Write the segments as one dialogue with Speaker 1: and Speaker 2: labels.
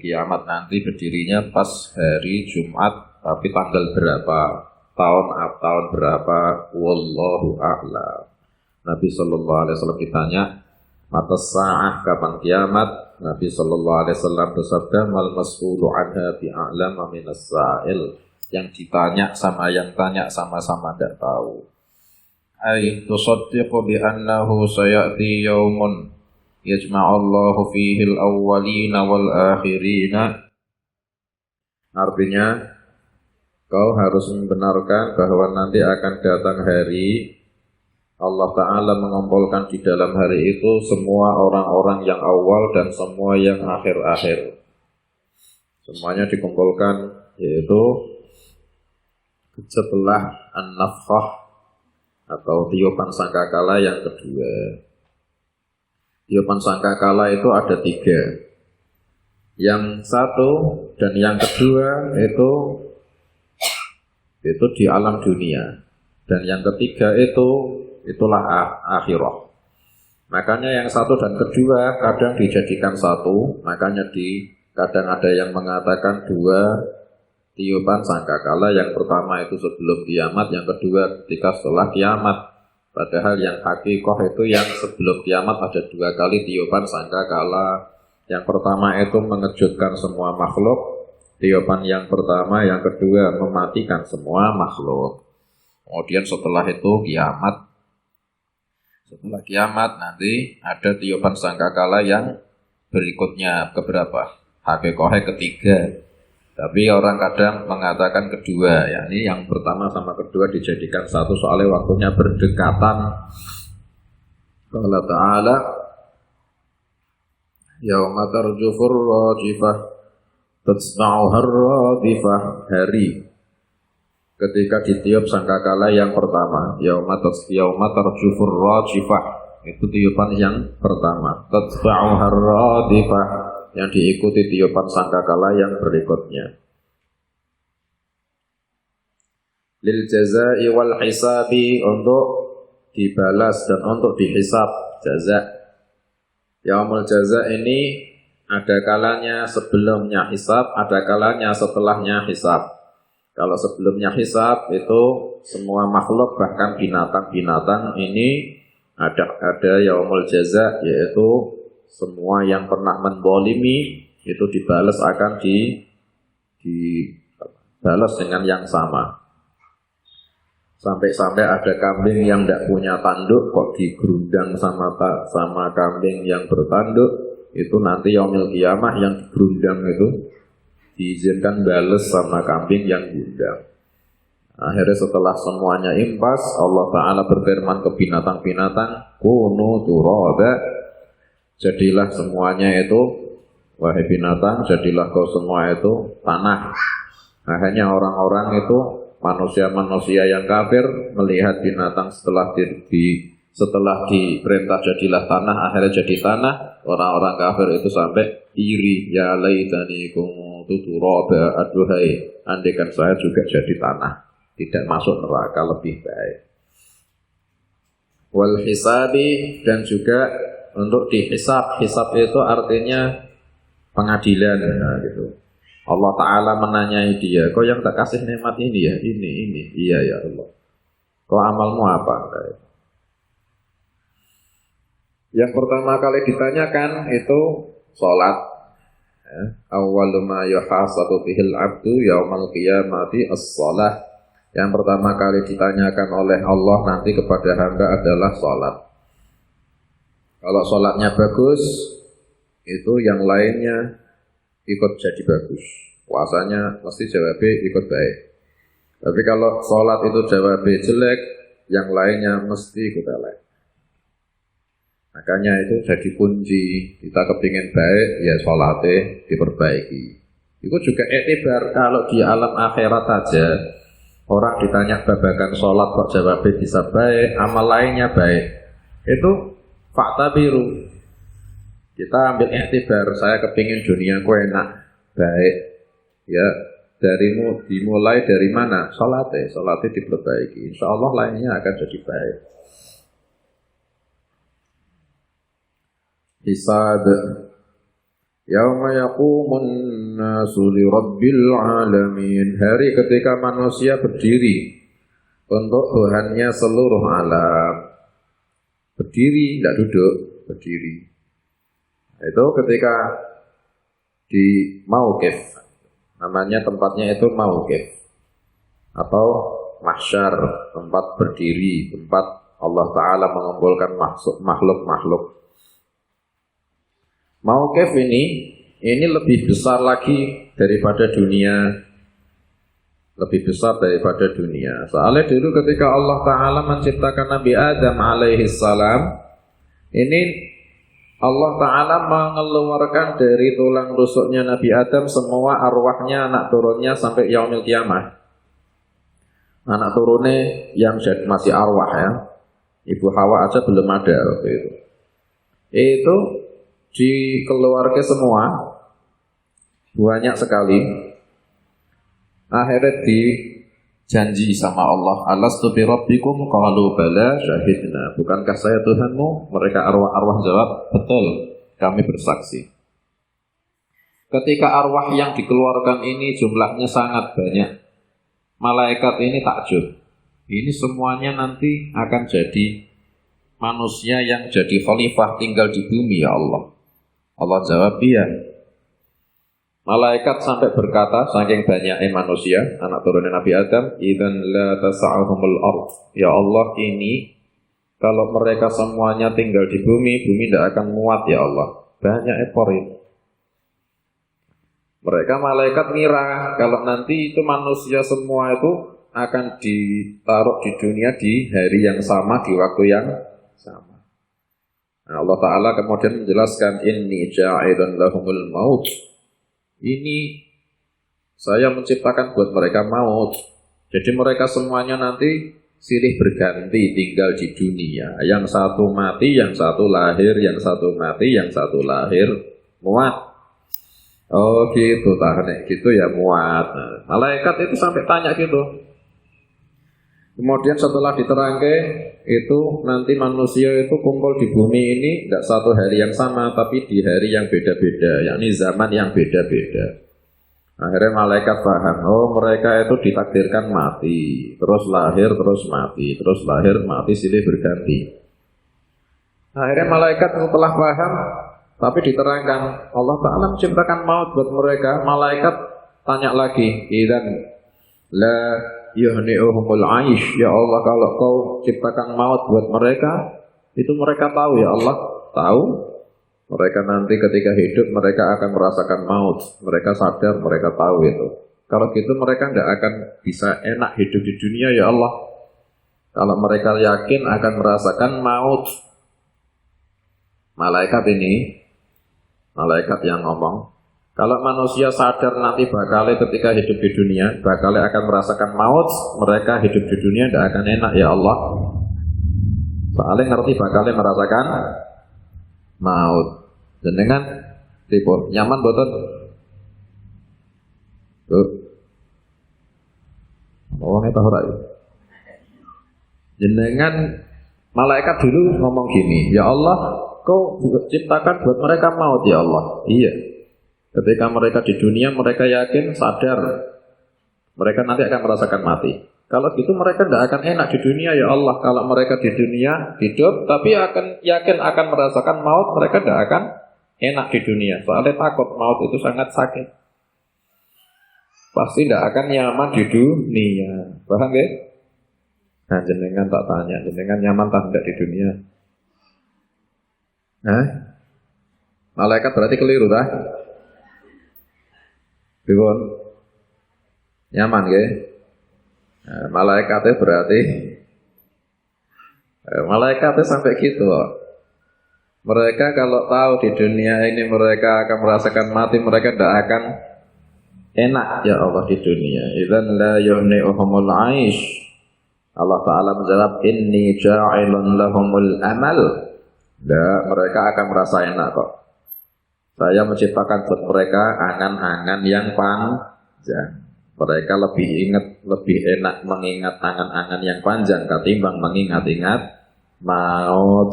Speaker 1: kiamat nanti berdirinya pas hari Jumat, tapi tanggal berapa, tahun berapa, wallahu a'lam. Nabi sallallahu alaihi wasallam ditanya, "Matas sa'ah, kapan kiamat?" Nabi sallallahu alaihi wasallam bersabda, "Mal mas'ulu anha bi'a'lama minas sa'il." Yang ditanya sama yang tanya sama-sama tidak tahu. Ai tusaddiqu bi annahu sayati yaumun yajma'allahu fihi al-awwalina wal akhirina. Artinya kau harus membenarkan bahwa nanti akan datang hari Allah Ta'ala mengumpulkan di dalam hari itu semua orang-orang yang awal dan semua yang akhir-akhir. Semuanya dikumpulkan, yaitu setelah an-nafkhah atau tiupan sangkakala yang kedua. Tiupan sangkakala itu ada 3. Yang satu dan yang kedua itu di alam dunia. Dan yang ketiga itulah akhirah. Makanya yang satu dan kedua kadang dijadikan satu. Makanya kadang ada yang mengatakan 2 tiupan sangkakala, yang pertama itu sebelum kiamat, yang kedua ketika setelah kiamat. Padahal yang hakikoh itu yang sebelum kiamat ada 2 kali tiupan sangkakala. Yang pertama itu mengejutkan semua makhluk, tiupan yang pertama, yang kedua mematikan semua makhluk. Kemudian setelah itu kiamat. Setelah kiamat nanti ada tiupan sangkakala yang berikutnya, keberapa? Hakikohnya ketiga. Tapi orang kadang mengatakan kedua, yakni yang pertama sama kedua dijadikan satu soalnya waktunya berdekatan. Allah Ta'ala, yauma tarjufur rajifah tatsma'uhar radifah, hari ketika ditiup sangkakala yang pertama, yauma tarjufur rajifah, itu tiupan yang pertama, tatsma'uhar radifah, yang diikuti tiupan sangkakala yang berikutnya. Lil jazaa'i wal hisabi, untuk dibalas dan untuk dihisab. Jaza', yaumul jaza' ini ada kalanya sebelumnya hisab, ada kalanya setelahnya hisab. Kalau sebelumnya hisab itu semua makhluk bahkan binatang-binatang ini ada yaumul jaza', yaitu semua yang pernah menzalimi itu dibalas, akan dibalas dengan yang sama. Sampai-sampai ada kambing yang tidak punya tanduk kok digerundang sama kambing yang bertanduk. Itu nanti yaumil qiyamah yang digerundang itu diizinkan balas sama kambing yang gundang. Akhirnya setelah semuanya impas, Allah Ta'ala berfirman ke binatang-binatang, kunu turaba, jadilah semuanya itu, wahai binatang, jadilah kau semua itu tanah. Hanya orang-orang itu, manusia-manusia yang kafir melihat binatang setelah diperintah jadilah tanah, akhirnya jadi tanah. Orang-orang kafir itu sampai iri, ya laitani kuntu turaba, aduhai, andaikan saya juga jadi tanah, tidak masuk neraka, lebih baik. Wal hisabi, dan juga untuk dihisab. Hisab itu artinya pengadilan, nah, gitu. Allah Ta'ala menanyai dia, kau yang tak kasih nikmat ini ya, ini, iya ya Allah, kau amalmu apa? Yang pertama kali ditanyakan itu sholat. Awwalu ma yuhasabu bihil abdu yaumal qiyamati as-shalah. Yang pertama kali ditanyakan oleh Allah nanti kepada hamba adalah sholat. Kalau sholatnya bagus, itu yang lainnya ikut jadi bagus. Puasanya mesti jawabnya ikut baik. Tapi kalau sholat itu jawabnya jelek, yang lainnya mesti ikut elek. Makanya itu jadi kunci. Kita kepingin baik, ya sholatnya diperbaiki. Itu juga iktibar. Kalau di alam akhirat saja, orang ditanya babakan sholat kok jawabnya bisa baik, amal lainnya baik, itu fakta biru. Kita ambil iktibar, saya kepingin duniaku enak, baik. Ya, dimulai dari mana? Sholatnya diperbaiki. Insya Allah lainnya akan jadi baik. Hisab. Yauma yaqumun nasu li rabbil alamin. Hari ketika manusia berdiri untuk Tuhannya seluruh alam. Berdiri, tidak duduk, berdiri. Itu ketika di Mauqif. Namanya tempatnya itu Mauqif. Atau mahsyar, tempat berdiri, tempat Allah Ta'ala mengumpulkan makhluk-makhluk. Mauqif ini lebih besar lagi daripada dunia. Lebih besar daripada dunia. Soalnya dulu ketika Allah Ta'ala menciptakan Nabi Adam alaihi salam, ini Allah Ta'ala mengeluarkan dari tulang rusuknya Nabi Adam semua arwahnya, anak turunnya sampai yaumil kiamah. Anak turunnya yang masih arwah ya. Ibu Hawa aja belum ada waktu itu. Itu dikeluarkan semua, banyak sekali. Akhirnya dijanji sama Allah, alastu bi rabbikum qalu bala syahidna. Bukankah saya Tuhanmu? Mereka arwah-arwah jawab, betul, kami bersaksi. Ketika arwah yang dikeluarkan ini jumlahnya sangat banyak, malaikat ini takjub. Ini semuanya nanti akan jadi manusia yang jadi khalifah tinggal di bumi ya Allah. Allah jawab, iya. Malaikat sampai berkata, saking banyaknya manusia, anak turunnya Nabi Adam, idzan la tas'ahumul ard. Ya Allah, ini kalau mereka semuanya tinggal di bumi tidak akan muat ya Allah. Banyak ekor itu. Mereka malaikat ngira kalau nanti itu manusia semua itu akan ditaruh di dunia di hari yang sama, di waktu yang sama. Nah, Allah Ta'ala kemudian menjelaskan, inni ja'idun lahumul maut. Ini saya menciptakan buat mereka maut. Jadi mereka semuanya nanti silih berganti tinggal di dunia. Yang satu mati, yang satu lahir, yang satu mati, yang satu lahir. Muat. Oh gitu, tahanek gitu ya muat. Nah, malaikat itu sampai tanya gitu. Kemudian setelah diterangke itu nanti manusia itu kumpul di bumi ini tidak satu hari yang sama, tapi di hari yang beda-beda, yakni zaman yang beda-beda. Akhirnya malaikat paham, oh mereka itu ditakdirkan mati, terus lahir, terus mati, terus lahir, mati, silih berganti. Akhirnya malaikat setelah paham, tapi diterangkan Allah Ta'ala menciptakan maut buat mereka. Malaikat tanya lagi, idzan la yuhni'uhumul aish. Ya Allah, kalau kau ciptakan maut buat mereka, itu mereka tahu ya Allah, tahu. Mereka nanti ketika hidup mereka akan merasakan maut. Mereka sadar, mereka tahu itu. Kalau gitu mereka tidak akan bisa enak hidup di dunia ya Allah. Kalau mereka yakin akan merasakan maut. Malaikat ini, malaikat yang ngomong, kalau manusia sadar nanti bakal ketika hidup di dunia, bakal akan merasakan maut, mereka hidup di dunia tidak akan enak ya Allah. Soalnya ngerti bakal merasakan maut. Jenengan tipe nyaman boten? Tuh. Wong eta ora ya. Jenengan malaikat dulu ngomong gini, ya Allah, kau ciptakan buat mereka maut ya Allah. Iya. Ketika mereka di dunia, mereka yakin, sadar, mereka nanti akan merasakan mati. Kalau gitu mereka tidak akan enak di dunia ya Allah. Kalau mereka di dunia hidup, tapi akan yakin akan merasakan maut, mereka tidak akan enak di dunia. Soalnya takut maut itu sangat sakit. Pasti tidak akan nyaman di dunia. Paham ya? Nah jenengan tak tanya, jenengan nyaman tak tidak di dunia? Hah? Malaikat berarti keliru tak? Bikun nyaman ya? Nah, malaikatnya berarti malaikatnya sampai gitu loh. Mereka kalau tahu di dunia ini mereka akan merasakan mati, mereka tidak akan enak ya Allah di dunia. Idzan la yuhni'uhumul 'aish. Allah Ta'ala menjawab, inni ja'ilun lahumul amal. Nah, mereka akan merasa enak kok. Saya menciptakan buat mereka angan-angan yang panjang. Mereka lebih enak mengingat angan-angan yang panjang ketimbang mengingat-ingat maut.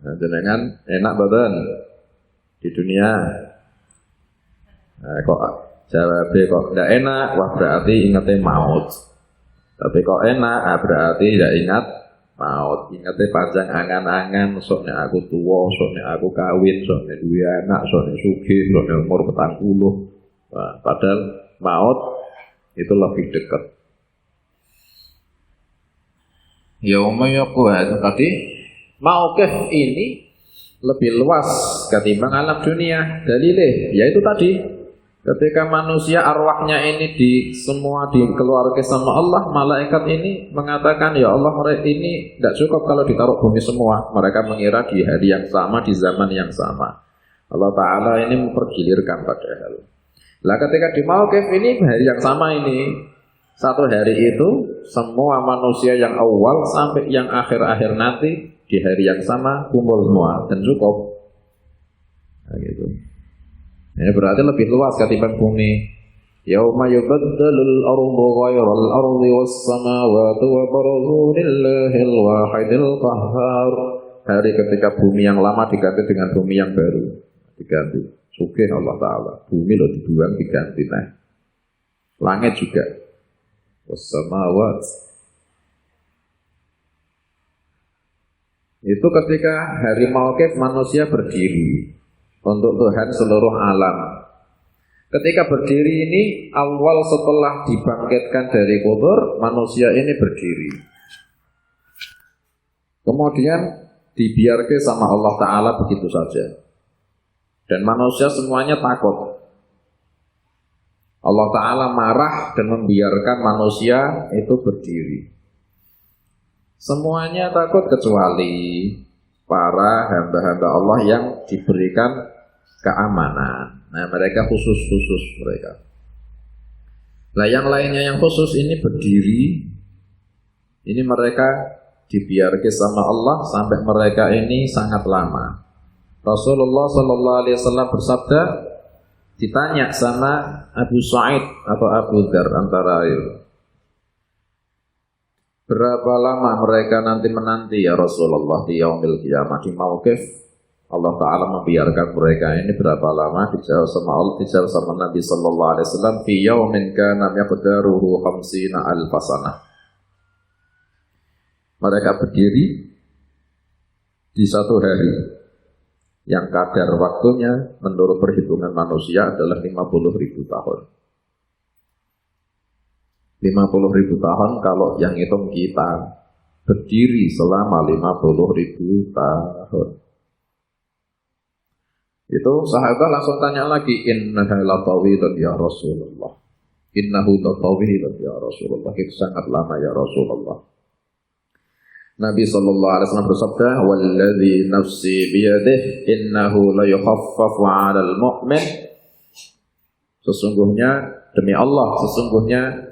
Speaker 1: Nah, jenengan enak badan. di dunia. Nah, kok jawabnya kok tidak enak, wah berarti ingatnya maut. Tapi kok enak, berarti tidak ingat maut. Ingatnya panjang angan-angan, soalnya aku tua, soalnya aku kawin, soalnya dua anak, soalnya sugih, soalnya umur 40. Nah, padahal maut itu lebih dekat. Yauma yaquhan tadi mauqif ini lebih luas ketimbang alam dunia. Dalilnya yaitu tadi ketika manusia arwahnya ini semua dikeluarkan sama Allah, malaikat ini mengatakan ya Allah ini tidak cukup kalau ditaruh bumi semua. Mereka mengira di hari yang sama, di zaman yang sama. Allah Ta'ala ini mempergilirkan padahal. Lah ketika di mauqif ini hari yang sama ini, satu hari itu semua manusia yang awal sampai yang akhir-akhir nanti di hari yang sama kumpul semua dan cukup. Nah, gitu. Ini berarti lebih luas ketimbang bumi. Yauma yubaddalul ardu ghairal ardi was samawati wa barazu lillahil wahidil qahhar. Hari ketika bumi yang lama diganti dengan bumi yang baru. Diganti. Sugih Allah Ta'ala. Bumi loh dibuang diganti. Nah. Langit juga. Was-samawat. Itu ketika hari mauqif manusia berdiri untuk Tuhan seluruh alam. Ketika berdiri ini awal setelah dibangkitkan dari kubur, manusia ini berdiri. Kemudian dibiarkan sama Allah Ta'ala begitu saja. Dan manusia semuanya takut. Allah Ta'ala marah dan membiarkan manusia itu berdiri. Semuanya takut kecuali para hamba-hamba Allah yang diberikan keamanan. Nah, mereka khusus mereka. Nah, yang lainnya yang khusus ini berdiri. Ini mereka dibiarkan sama Allah sampai mereka ini sangat lama. Rasulullah Sallallahu Alaihi Wasallam bersabda, ditanya sama Abu Sa'id atau Abu Dzar antara itu, berapa lama mereka nanti menanti ya Rasulullah di yaumil qiyamah di mauqif? Allah Ta'ala membiarkan mereka ini berapa lama? Dijawab sama Allah, dijawab sama Nabi Sallallahu Alaihi Wasallam, fi yaumin kana miqdaruhu 50 alf sanah. Mereka berdiri di satu hari yang kadar waktunya menurut perhitungan manusia adalah 50.000 tahun. 50.000 tahun kalau yang hitung kita berdiri selama 50.000 tahun. Itu sahabat langsung tanya lagi, innahu latawilun ya Rasulullah. Innahu latawilun ya Rasulullah. Itu sangat lama ya Rasulullah. Nabi sallallahu alaihi wasallam bersabda, "Walladzi nafsi biyadihi innahu la yukhaffafu 'alal mu'min." Sesungguhnya demi Allah, sesungguhnya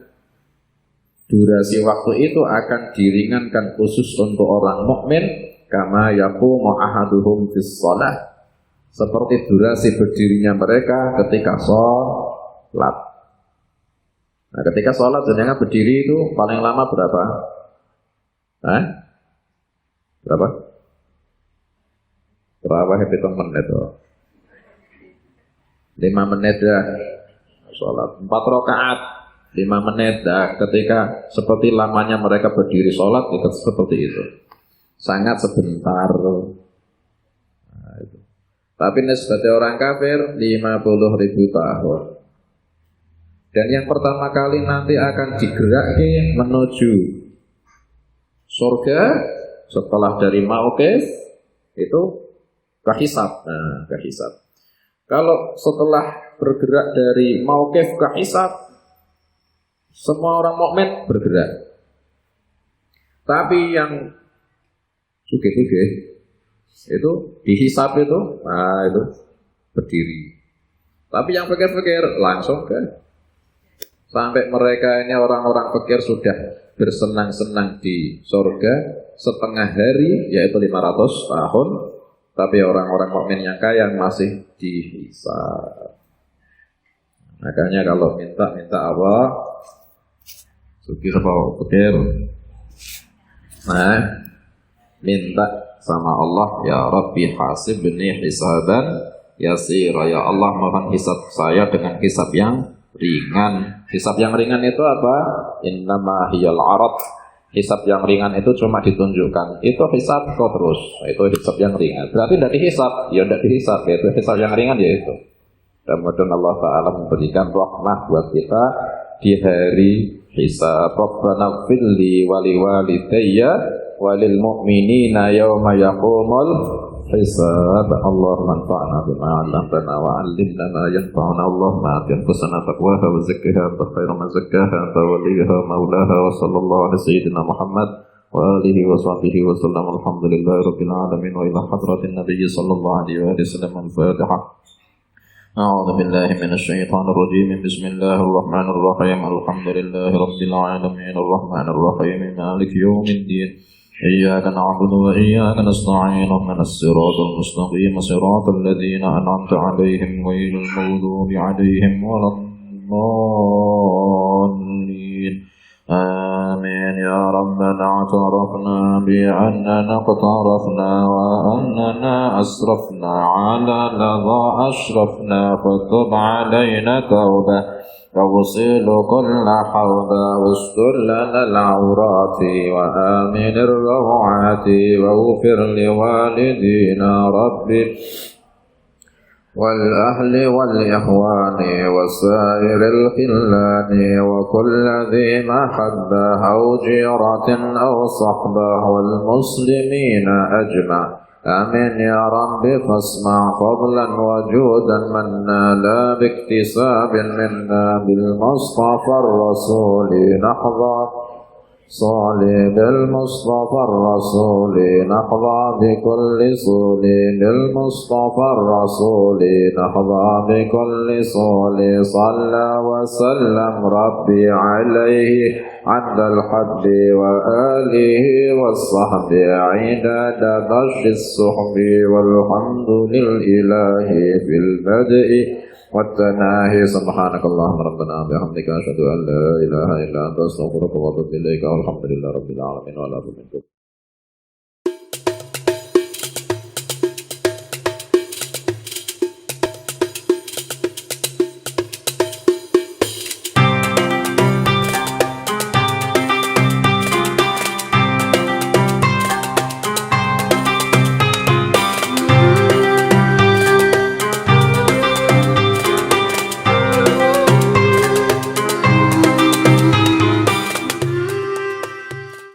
Speaker 1: durasi waktu itu akan diringankan khusus untuk orang mukmin, kama yaqumu ahaduhum fis shalah, seperti durasi berdirinya mereka ketika sholat. Nah, ketika sholat jenengan berdiri itu paling lama berapa? Hah? Berapa? Hitung menit oh. 5 menit ya sholat 4 rakaat 5 menit dah. Ketika seperti lamanya mereka berdiri sholat itu seperti itu, sangat sebentar. Nah, itu. Tapi sebagai orang kafir 50.000 tahun. Dan yang pertama kali nanti akan digerakkan menuju surga setelah dari mauqif itu kehisab. Nah, kehisab. Kalau setelah bergerak dari mauqif ke hisab, semua orang mukmin bergerak. Tapi yang sugih-sugih itu dihisab itu, nah itu berdiri. Tapi yang fakir-fakir langsung kan. Sampai mereka ini orang-orang fakir sudah bersenang-senang di surga setengah hari, yaitu 500 tahun. Tapi orang-orang mukmin yang kaya masih dihisab. Makanya kalau minta apa? Sugih apa fakir? Nah, minta sama Allah, ya Rabbi hasibni hisaban yasira. Ya Allah, mohon hisab saya dengan hisab yang ringan. Hisab yang ringan itu apa? Innama hiyal arad. Hisab yang ringan itu cuma ditunjukkan. Itu hisab kok terus. Itu hisab yang ringan. Berarti tidak dihisab. Ya tidak dihisab. Itu hisab yang ringan ya itu. Dan mudah Allah Ta'ala memberikan rahmah buat kita di hari hisab. Rabbana fili wali walidayya walil mu'minina yawma yaqumul hisab. Allah manfa'na bima 'allamtana wa 'allimna ma yanfa'una. Allahumma ati anfusana taqwaha wa zakkiha anta khairu man zakkaha anta waliyuha maulaha. Wa sallallahu ala sayyidina Muhammad wa alihi wa sahbihi wa sallam. Alhamdulillahi rabbil alamin. Wa ila hadratin nabiyyi sallallahu alaihi wa sallam. Al-Fatihah. أعوذ بالله من الشيطان الرجيم. بسم الله الرحمن الرحيم. الحمد لله رب العالمين الرحمن الرحيم مالك يوم الدين. إياك نعبد وإياك نستعين. اهدنا الصراط المستقيم صراط الذين أنعمت عليهم غير المغضوب عليهم ولا الضالين. آمين. يا ربنا اعترفنا بأننا اقترفنا وأننا أسرفنا على لظى أشرفنا فتب علينا توبة تغسل كل حوبة واستر لنا العورات وآمن الروعات واغفر لوالدينا ربي والأهل والإخوان وسائر الخلان وكل ذي محبة أو جيرة أو صحبة والمسلمين أجمع. آمين يا رب. فاسمع فضلا وجودا منا لا باكتساب منا بالمصطفى الرسول نحظى صلي بالمصطفى الرسول نحظى بكل صول بالمصطفى الرسول نحظى بكل صول. صلى وسلم ربي عليه عند الحد وآله والصحب عدد بش الصحب. والحمد لله في البدء والتناهي. سبحانك اللهم ربنا بحمدك أشهد أن لا إله إلا أنت أستغفرك وأتوب إليك. والحمد لله رب العالمين ولا